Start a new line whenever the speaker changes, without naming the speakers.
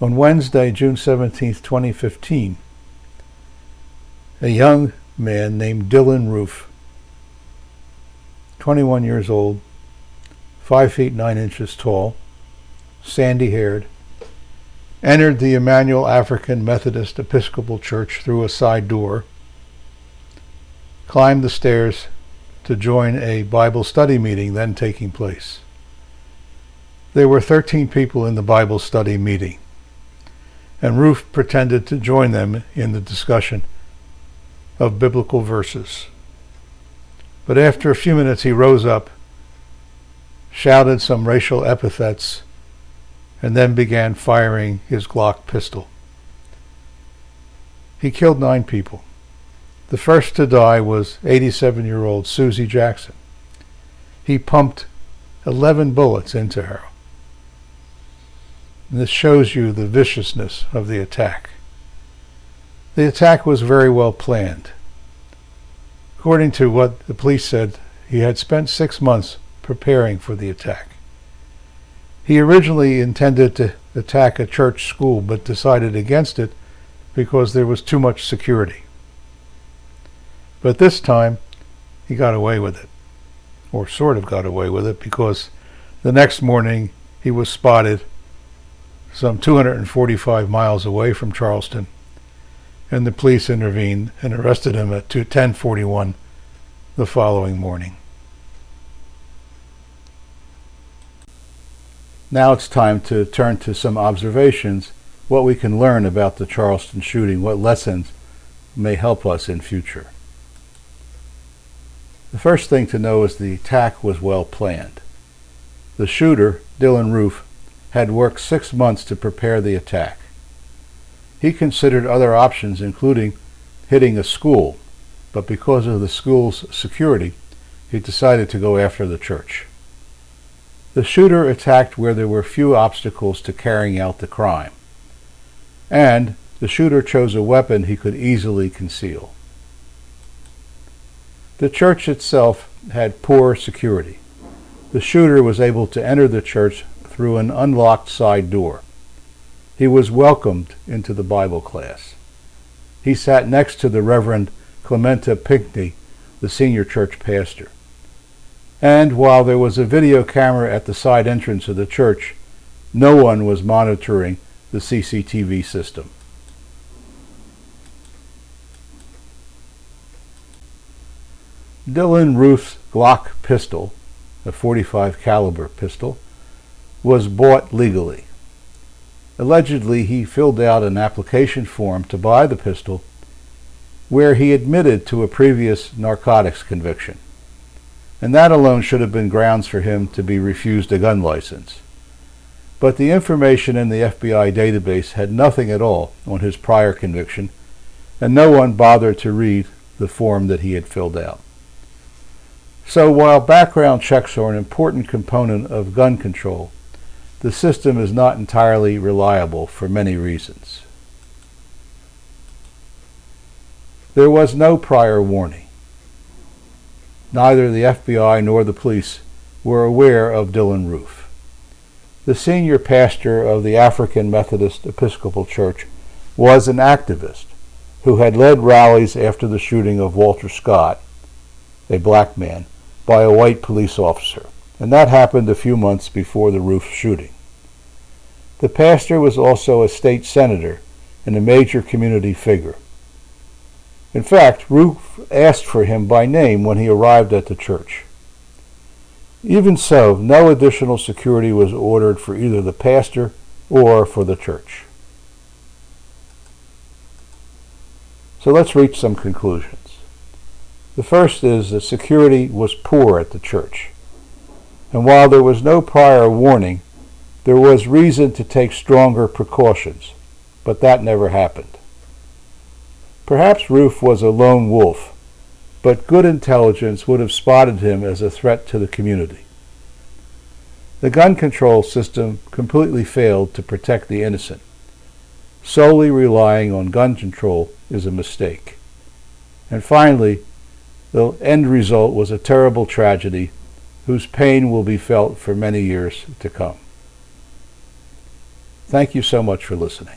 On Wednesday, June 17, 2015, a young man named Dylan Roof, 21 years old, 5 feet 9 inches tall, sandy-haired, entered the Emanuel African Methodist Episcopal Church through a side door, climbed the stairs to join a Bible study meeting then taking place. There were 13 people in the Bible study meeting, and Roof pretended to join them in the discussion of biblical verses. But after a few minutes he rose up, shouted some racial epithets, and then began firing his Glock pistol. He killed 9 people. The first to die was 87-year-old Susie Jackson. He pumped 11 bullets into her. And this shows you the viciousness of the attack. The attack was very well planned. According to what the police said, he had spent 6 months preparing for the attack. He originally intended to attack a church school, but decided against it because there was too much security. But this time, he got away with it, or sort of got away with it, because the next morning he was spotted some 245 miles away from Charleston, and the police intervened and arrested him at 10:41 the following morning. Now it's time to turn to some observations, what we can learn about the Charleston shooting, what lessons may help us in future. The first thing to know is the attack was well planned. The shooter, Dylan Roof, had worked 6 months to prepare the attack. He considered other options, including hitting a school, but because of the school's security, he decided to go after the church. The shooter attacked where there were few obstacles to carrying out the crime, and the shooter chose a weapon he could easily conceal. The church itself had poor security. The shooter was able to enter the church through an unlocked side door. He was welcomed into the Bible class. He sat next to the Reverend Clementa Pinckney, the senior church pastor. And while there was a video camera at the side entrance of the church, no one was monitoring the CCTV system. Dylan Roof's Glock pistol, a .45 caliber pistol, was bought legally. Allegedly, he filled out an application form to buy the pistol where he admitted to a previous narcotics conviction, and that alone should have been grounds for him to be refused a gun license. But the information in the FBI database had nothing at all on his prior conviction, and no one bothered to read the form that he had filled out. So while background checks are an important component of gun control, the system is not entirely reliable for many reasons. There was no prior warning. Neither the FBI nor the police were aware of Dylan Roof. The senior pastor of the African Methodist Episcopal Church was an activist who had led rallies after the shooting of Walter Scott, a black man, by a white police officer, and that happened a few months before the Roof shooting. The pastor was also a state senator and a major community figure. In fact, Roof asked for him by name when he arrived at the church. Even so, no additional security was ordered for either the pastor or for the church. So let's reach some conclusions. The first is that security was poor at the church. And while there was no prior warning, there was reason to take stronger precautions, but that never happened. Perhaps Roof was a lone wolf, but good intelligence would have spotted him as a threat to the community. The gun control system completely failed to protect the innocent. Solely relying on gun control is a mistake. And finally, the end result was a terrible tragedy whose pain will be felt for many years to come. Thank you so much for listening.